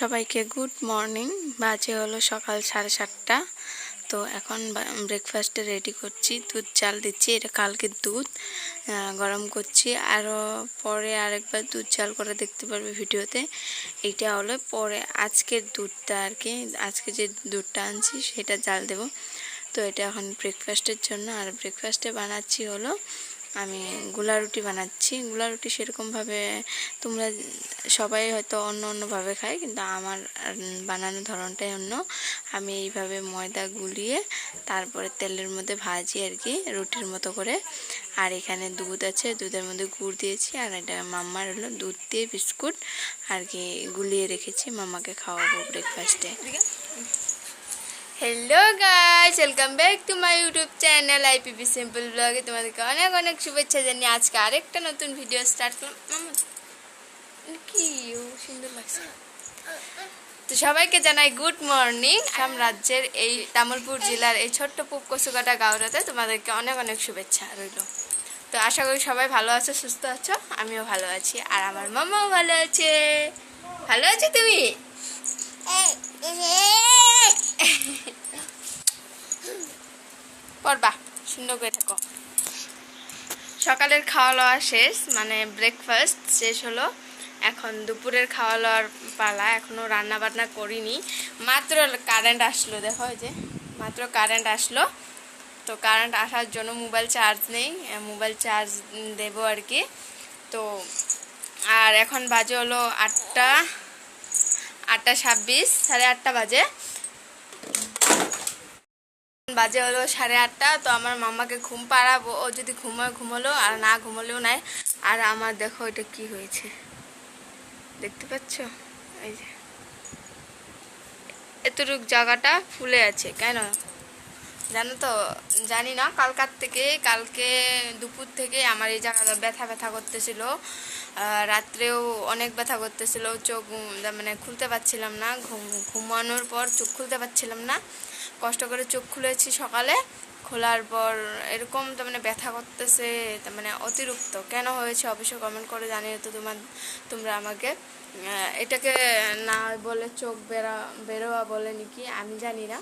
সবাইকে good morning. বাজে হলো সকাল 7:30। তো এখন ব্রেকফাস্টে রেডি করছি। দুধ চাল দিচ্ছি, এটা কালকের দুধ গরম করছি। আরও পরে আরেকবার দুধ চাল করে দেখতে পারবে ভিডিওতে। এইটা হলো পরে আজকের দুধটা আর কি, আজকে যে দুধটা আনছি সেটা জাল দেব। তো এটা এখন ব্রেকফাস্টের জন্য। আর ব্রেকফাস্টে বানাচ্ছি হলো আমি গোলা রুটি বানাচ্ছি। গোলা রুটি সেরকমভাবে তোমরা সবাই হয়তো অন্যভাবে খায়, কিন্তু আমার বানানোর ধরনটাই অন্য। আমি এইভাবে ময়দা গুলিয়ে তারপরে তেলের মধ্যে ভাজি আর কি, রুটির মতো করে। আর এখানে দুধ আছে, দুধের মধ্যে গুড় দিয়েছি। আর এটা মাম্মার হলো দুধ দিয়ে বিস্কুট আর কি গুলিয়ে রেখেছি, মাম্মাকে খাওয়াবো ব্রেকফাস্টে। Hello guys, welcome back to my YouTube channel IPP simple ব্লগে। তোমাদেরকে অনেক অনেক শুভেচ্ছা জানিয়ে আজকে আরেকটা নতুন ভিডিও স্টার্ট করলাম। কি সুন্দর লাগছে। তো সবাইকে জানাই গুড মর্নিং। আসাম রাজ্যের এই তামুলপুর জেলার এই ছোট্ট পুবকচুকাটা গাঁওটাতে তোমাদেরকে অনেক অনেক শুভেচ্ছা রইল। তো আশা করি সবাই ভালো আছো, সুস্থ আছো। আমিও ভালো আছি, আর আমার মামাও ভালো আছে। ভালো আছো তুমি? পড়বা, সুন্দর করে থাকো। সকালের খাওয়া দাওয়া শেষ, মানে ব্রেকফাস্ট শেষ হলো। এখন দুপুরের খাওয়া দাওয়ার পালা। এখনও রান্না বান্না করিনি, মাত্র কারেন্ট আসলো। দেখো যে মাত্র কারেন্ট আসলো। তো কারেন্ট আসার জন্য মোবাইল চার্জ নেই, মোবাইল চার্জ দেবো আর কি। তো আর এখন বাজে হলো 8:26, 8:30 বাজে হলো 8:30। তো আমার মাম্মাকে ঘুম পাড়াবো। ও যদি ঘুমোলো, আর না ঘুমোলেও নাই। আর আমার দেখো এটা কি হয়েছে, দেখতে পাচ্ছ? এই যে এতটুকু জায়গাটা ফুলে আছে কেন জানো তো? জানি না। কালকে দুপুর থেকে আমার এই জায়গাটা ব্যথা ব্যথা করতেছিল। রাত্রেও অনেক ব্যথা করতেছিল। চোখ মানে খুলতে পারছিলাম না। ঘুমানোর পর চোখ খুলতে পারছিলাম না। কষ্ট করে চোখ খুলেছি সকালে। খোলার পর এরকম তার মানে ব্যথা করতেছে, তার মানে অতিরিক্ত। কেন হয়েছে অবশ্যই কমেন্ট করে জানিয়ে তো তোমরা আমাকে। এটাকে না বলে চোখ বেরোয়া বলে নাকি আমি জানি না,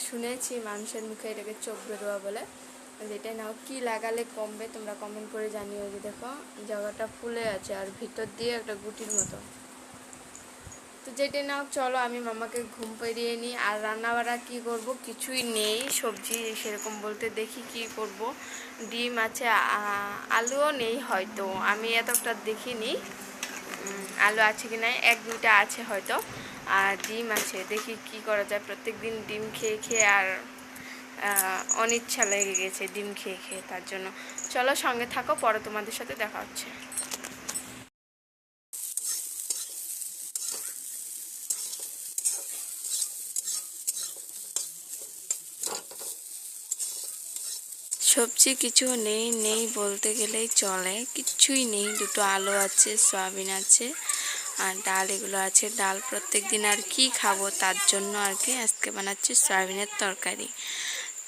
শুনেছি মানুষের মুখে এটাকে চোখ বেরোয়া বলে। যেটা নাও কি লাগালে কমবে তোমরা কমেন্ট করে জানিও। যে দেখো জায়গাটা ফুলে আছে আর ভিতর দিয়ে একটা গুটির মতো। তো যেটা নাও, চলো আমি মামাকে ঘুম পাড়িয়ে নিই। আর রান্নাবাড়া কি করব কিছুই নেই, সবজি সেরকম বলতে দেখি কি করব। ডিম আছে, আলুও নেই হয়তো, আমি এতটা দেখিনি আলু আছে কি না, 1-2টা আছে হয়তো। আর ডিম আছে, দেখি কি করা যায়। প্রত্যেক দিন ডিম খেয়ে খেয়ে আর অনিচ্ছা লেগে গেছে ডিম খেয়ে খেয়ে। তার জন্য চলো সঙ্গে থাকো, পরে তোমাদের সাথে দেখা হচ্ছে। সবজি কিছু নেই বলতে গেলেই চলে, কিচ্ছুই নেই। 2টো আলু আছে, সয়াবিন আছে, আর ডাল এগুলো আছে। ডাল প্রত্যেক দিন আর কি খাবো, তার জন্য আর কি আজকে বানাচ্ছি সয়াবিনের তরকারি।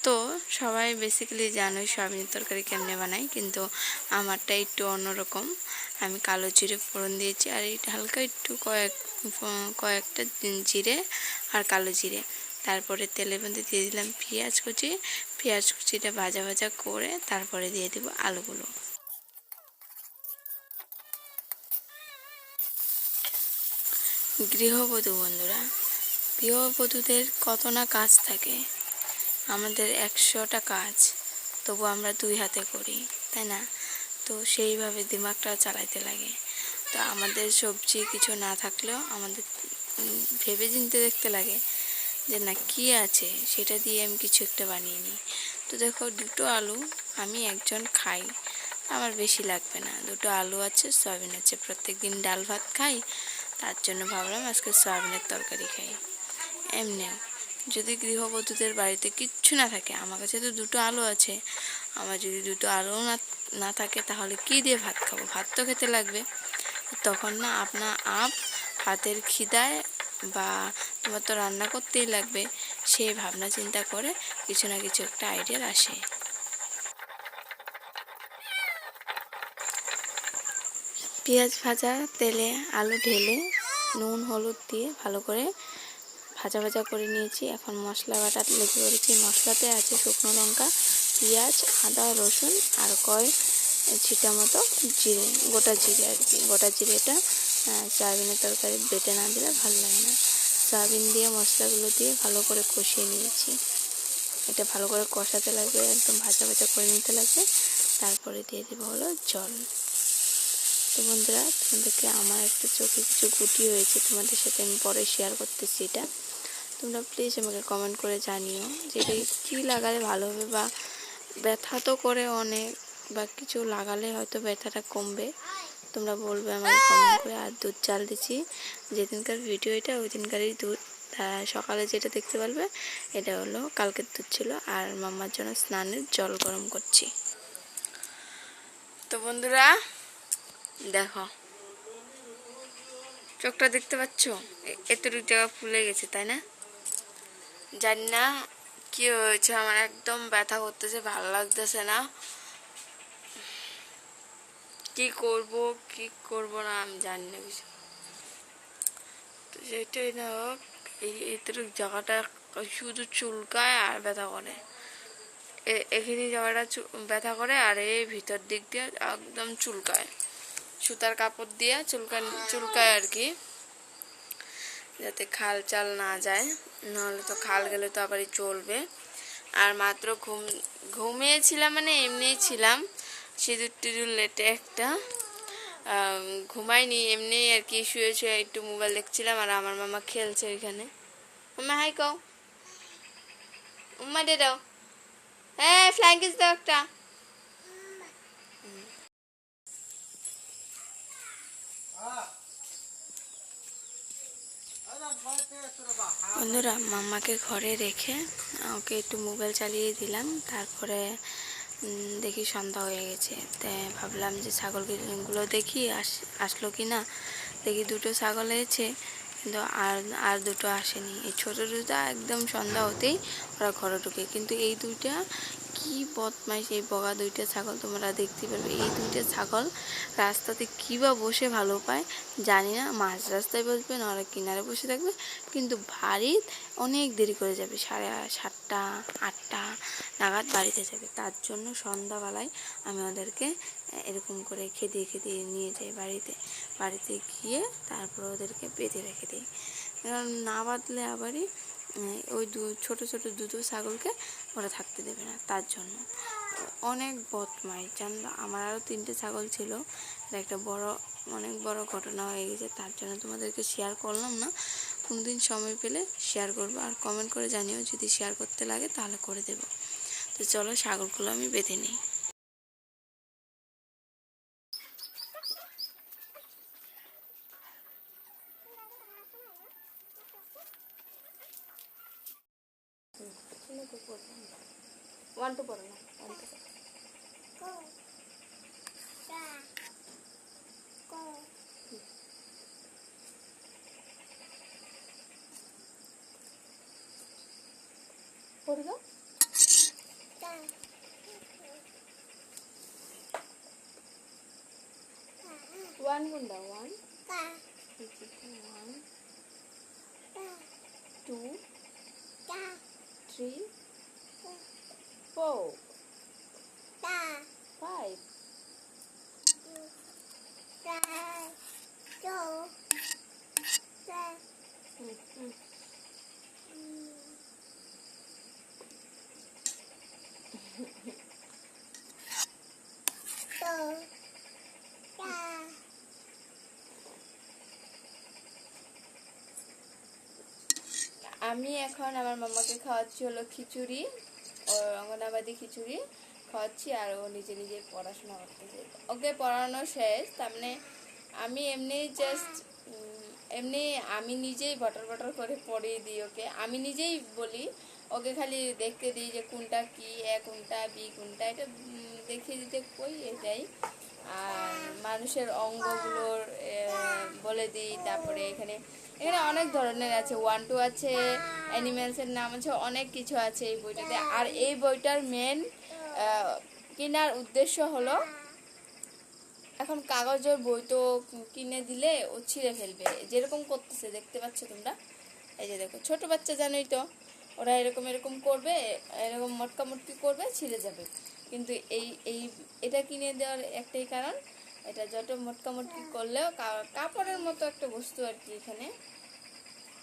তো সবাই বেসিক্যালি জানোই সয়াবিনের তরকারি কেমনে বানাই, কিন্তু আমারটা একটু অন্যরকম। আমি কালো জিরে ফোড়ন দিয়েছি, আর এই হালকা একটু কয়েকটা জিরে আর কালো জিরে। তারপরে তেলের মধ্যে দিয়ে দিলাম পেঁয়াজ কুচিটা ভাজা ভাজা করে তারপরে দিয়ে দেব আলুগুলো। গৃহবধূ বন্ধুরা, গৃহবধূদের কত না কাজ থাকে। আমাদের 100টা কাজ, তবু আমরা 2 হাতে করি, তাই না? তো সেইভাবে দিমাগটা চালাইতে লাগে। তো আমাদের সবজি কিছু না থাকলেও আমাদের ভেবে চিনতে দেখতে লাগে যে না কি আছে, সেটা দিয়ে আমি কিছু একটা বানিয়ে নিই। তো দেখো 2টো আলু, আমি একজন খাই, আমার বেশি লাগবে না। 2টো আলু আছে, সয়াবিন আছে। প্রত্যেক দিন ডাল ভাত খাই, তার জন্য ভাবলাম আজকে সয়াবিনের তরকারি খাই। এমনিও যদি গৃহবধূদের বাড়িতে কিচ্ছু না থাকে, আমার কাছে তো 2টো আলু আছে, আমার যদি 2টো আলু না থাকে তাহলে কি দিয়ে ভাত খাবো? ভাত তো খেতে লাগবে। তখন না হাতের খিদায় বা তোমার তো রান্না করতেই লাগবে, সেই ভাবনা চিন্তা করে কিছু না কিছু একটা আইডিয়া আসে। পেঁয়াজ ভাজা তেলে আলু ঢেলে নুন হলুদ দিয়ে ভালো করে ভাজা ভাজা করে নিয়েছি। এখন মশলা বাটা লেগে পড়েছি। মশলাতে আছে শুকনো লঙ্কা, পেঁয়াজ, আদা, রসুন আর ছিটা মতো জিরে, গোটা জিরে আর কি। গোটা জিরেটা সয়াবিনের তরকারি বেটে না দিলে ভালো লাগে না। সয়াবিন দিয়ে মশলাগুলো দিয়ে ভালো করে কষিয়ে নিয়েছি। এটা ভালো করে কষাতে লাগবে, একদম ভাজা ভাজা করে নিতে লাগবে। তারপরে দিয়ে দেবো হলো জল। তো বন্ধুরা, তোমাদেরকে আমার একটা চোখে কিছু গুটি হয়েছে, তোমাদের সাথে আমি পরে শেয়ার করতেছি। এটা তোমরা প্লিজ আমাকে কমেন্ট করে জানিও যে এটা কী লাগালে ভালো হবে, বা ব্যথা তো করে অনেক, বা কিছু লাগালে হয়তো ব্যথাটা কমবে। তোমরা বলবে আমাকে কমেন্ট করে। আর দুধ চাল দিচ্ছি, যেদিনকার ভিডিও এটা ওই দিনকারই দুধ। সকালে যেটা দেখতে পারবে এটা হলো কালকের দুধ ছিল। আর মাম্মার জন্য স্নানের জল গরম করছি। তো বন্ধুরা দেখো, চোখটা দেখতে পাচ্ছ, এতটুকু জায়গা ফুলে গেছে, তাই না? জানি না কি হয়েছে, আমার একদম ব্যথা করতেছে, ভালো লাগতেছে না। কি করব না আমি জানি না কিছু। তো সেটাই না হোক, এই এতটুকু জায়গাটা শুধু চুলকায় আর ব্যথা করে। এখানে জায়গাটা ব্যথা করে, আর এই ভিতর দিক দিয়ে একদম চুলকায়। সুতার কাপড় দিয়ে চুলকায় আর কি, যাতে খাল চাল না যায়, নাহলে তো খাল গেলে তো আবারই চলবে। আর মাত্র ঘুমিয়েছিলাম, মানে এমনিই ছিলাম, সিঁদুর টিঁদুর লেটে একটা ঘুমাইনি, এমনি আর কি শুয়ে শুয়ে একটু মোবাইল দেখছিলাম। আর আমার মামা খেলছে ওইখানে। মামা হাই কও, উম্মা দে দাও, হ্যাঁ ফ্লাইং কিস দাও একটা। বন্ধুরা, মাম্মাকে ঘরে রেখে ওকে একটু মোবাইল চালিয়ে দিলাম। তারপরে দেখি সন্ধ্যা হয়ে গেছে, তাই ভাবলাম যে ছাগলগুলো দেখি আসলো কি না। দেখি দুটো ছাগল এসেছে, কিন্তু আর দুটো আসেনি। এই ছোটো দুটো একদম সন্ধ্যা হতেই ওরা ঘরে ঢুকে। কিন্তু এই দুইটা কি বদমাইশ, এই বগা দুইটা ছাগল তোমরা দেখতে পারবে। এই দুইটা ছাগল রাস্তাতে কী বা বসে ভালো পায় জানি না, মাঝ রাস্তায় বসবে, নাহলে কিনারে বসে থাকবে, কিন্তু বাড়ি অনেক দেরি করে যাবে, 7:30 8টা নাগাদ বাড়িতে যাবে। তার জন্য সন্ধ্যাবেলায় আমি ওদেরকে এরকম করে খেদিয়ে নিয়ে যাই বাড়িতে গিয়ে তারপর ওদেরকে বেঁধে রেখে দিই। কারণ না বাঁধলে আবারই ওই ছোটো দুটো ছাগলকে ওরা থাকতে দেবে না। তার জন্য অনেক বদমাইশ জানলো। আমার আরও 3টে ছাগল ছিল, একটা অনেক বড় ঘটনা হয়ে গেছে। তার জন্য তোমাদেরকে শেয়ার করলাম না, কোনদিন সময় পেলে শেয়ার করবো। আর কমেন্ট করে জানিও যদি শেয়ার করতে লাগে, তাহলে করে দেব। তো চলো ছাগলগুলো আমি বেঁধে নিই। ওয়ান টু পড়ো না, পড়ে দাও। ওয়ান গুন্ডা, 1 2 3 4 5 আমি এখন আমার মামাকে খাওয়াচ্ছি হলো খিচুড়ি, অঙ্গনাবাদী খিচুড়ি খাওয়াচ্ছি। আর ও নিজে নিজে পড়াশোনা করতেছে। ওকে পড়ানো শেষ, তার মানে আমি আমি নিজেই বটর করে পড়িয়ে দিই ওকে। আমি নিজেই বলি ওকে, খালি দেখতে দিই যে কোনটা কি, এ কোনটা, বি কোনটা, এটা দেখিয়ে দিতে কই এটাই। আর মানুষের অঙ্গগুলোর বলে দিই। তারপরে এখানে অনেক ধরনের আছে, 1 2 আছে, অ্যানিমেলসের নাম আছে, অনেক কিছু আছে এই বইটাতে। আর এই বইটার মেন কেনার উদ্দেশ্য হলো এখন কাগজের বই তো কিনে দিলে ও ছিঁড়ে ফেলবে, যেরকম করতেছে দেখতে পাচ্ছ তোমরা। এই যে দেখো, ছোট বাচ্চা জানোই তো, ওরা এরকম এরকম করবে, এরকম মটকা মটকি করবে, ছিঁড়ে যাবে। কিন্তু এই এই এটা কিনে দেওয়ার একটাই কারণ, এটা যত মটকা মটকি করলেও কাপড়ের মতো একটা বস্তু আর কি, এখানে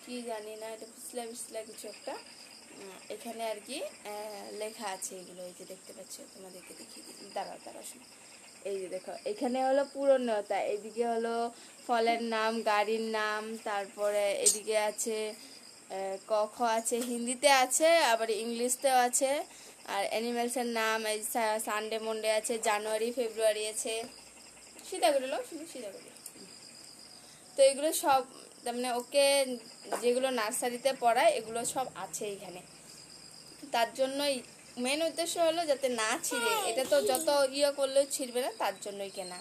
কি জানি না, এটা পিছলা পিছলা কিছু একটা এখানে আর কি লেখা আছে এগুলো। এই যে দেখতে পাচ্ছ, তোমাদেরকে দেখিয়ে দিই, দাঁড়াও দাঁড়াও শুনো। এই যে দেখো, এখানে হলো পুরনোতা, এদিকে হলো ফলের নাম, গাড়ির নাম, তারপরে এদিকে আছে ক খ আছে, হিন্দিতে আছে, আবার ইংলিশতেও আছে। আর অ্যানিমেলসের নাম, এই সানডে মন্ডে আছে, জানুয়ারি ফেব্রুয়ারি আছে। সিধা করে লো, শুধু সিধা করে। তো এগুলো সব তার মানে ওকে যেগুলো নার্সারিতে পড়ায় এগুলো সব আছে এখানে। তার জন্যই মেন উদ্দেশ্য হলো যাতে না ছিঁড়ে, এটা তো যত ইয়ে করলেও ছিঁড়বে না, তার জন্যই কেনা।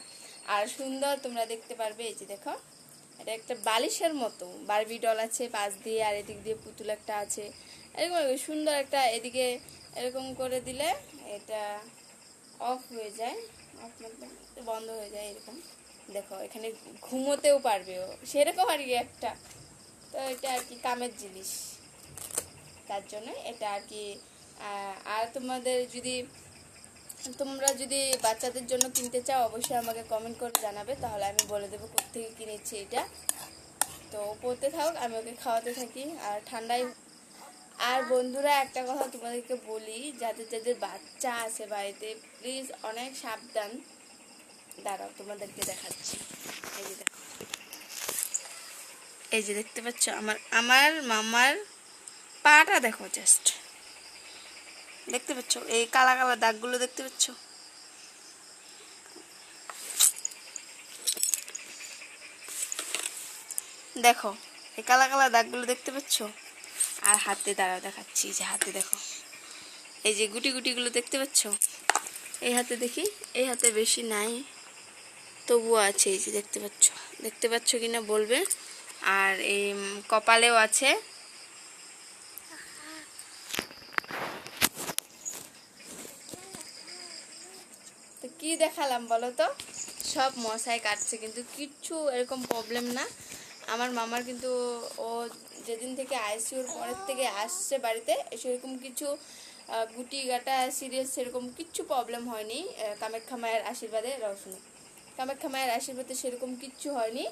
আর সুন্দর তোমরা দেখতে পারবে, এই যে দেখো, এটা একটা বালিশের মতো বারবি ডল আছে পাশ দিয়ে, আর এদিক দিয়ে পুতুল একটা আছে, এরকম সুন্দর একটা। এদিকে এরকম করে দিলে এটা অফ হয়ে যায়, অফ মানে বন্ধ হয়ে যায় এরকম। দেখো এখানে ঘুমোতেও পারবে ও, সেরকম আর কি একটা। তো এটা আর কি কামের জিনিস, তার জন্য এটা আর কি। আর তোমরা যদি বাচ্চাদের জন্য কিনতে চাও, অবশ্যই আমাকে কমেন্ট করে জানাবে, তাহলে আমি বলে দেবো কোত্থেকে কিনেছি এটা। তো পড়তে থাকুক, আমি ওকে খাওয়াতে থাকি, আর ঠান্ডায়। আর বন্ধুরা, একটা কথা তোমাদেরকে বলি, যাদের যাদের বাচ্চা আছে বাড়িতে, প্লিজ অনেক সাবধান। দাঁড়াও তোমাদেরকে দেখাচ্ছি। এই যে দেখো, এই যে দেখতে পাচ্ছ আমার মামার পাটা দেখো, জাস্ট দেখতে পাচ্ছ, এই কালা কালা দাগগুলো দেখতে পাচ্ছ। দেখো এই কালা কালা দাগগুলো দেখতে পাচ্ছ। আর হাতে দাঁড়াও দেখাচ্ছি, যে হাতে দেখো, এই যে গুটি গুটিগুলো দেখতে পাচ্ছ। এই হাতে দেখি, এই হাতে বেশি নাই, তবুও আছে, এই যে দেখতে পাচ্ছ কিনা বলবে। আর এই কপালেও আছে। তো কি দেখালাম বলো তো, সব মশাই কাটছে, কিন্তু কিচ্ছু এরকম প্রবলেম না আমার মামার। কিন্তু ও যেদিন থেকে আইসিউর পরের থেকে আসছে বাড়িতে, সেরকম কিছু গুটি গাটা সিরিয়াস সেরকম কিচ্ছু প্রবলেম হয়নি। কামাখ্যা মায়ের আশীর্বাদে, রসুন কামাখ্যা মায়ের আশীর্বাদে সেরকম কিচ্ছু হয়নি।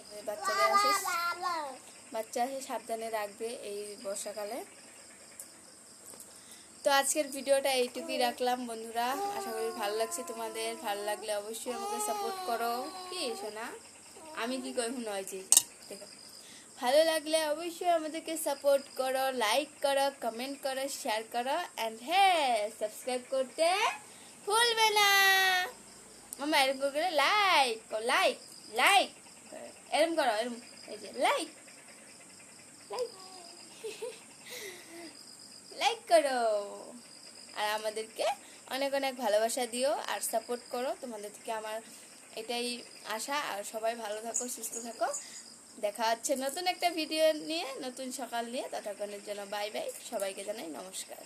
বাচ্চা আসে সাবধানে রাখবে এই বর্ষাকালে। তো আজকের ভিডিওটা এইটুকুই রাখলাম বন্ধুরা, আশা করি ভালো লাগছে তোমাদের। ভালো লাগলে অবশ্যই আমাকে সাপোর্ট করো। কি শোনা, আমি কি কই হয়েছি দেখো, ভালো লাগলে অবশ্যই আমাদেরকে সাপোর্ট করো, লাইক করো, কমেন্ট করো, শেয়ার করো, অ্যান্ড হ্যাঁ, সাবস্ক্রাইব করতে ভুলবে না। মামা এরকম করে লাইক লাইক লাইক এরকম করো, এরকম, এই যে লাইক লাইক লাইক করো, আর আমাদেরকে অনেক অনেক ভালোবাসা দিও, আর সাপোর্ট করো। তোমাদের থেকে আমার এটাই আশা। আর সবাই ভালো থাকো, সুস্থ থাকো। দেখা হচ্ছে নতুন একটা ভিডিও নিয়ে, নতুন সকাল নিয়ে। ততক্ষণের জন্য বাই বাই, সবাইকে জানাই নমস্কার।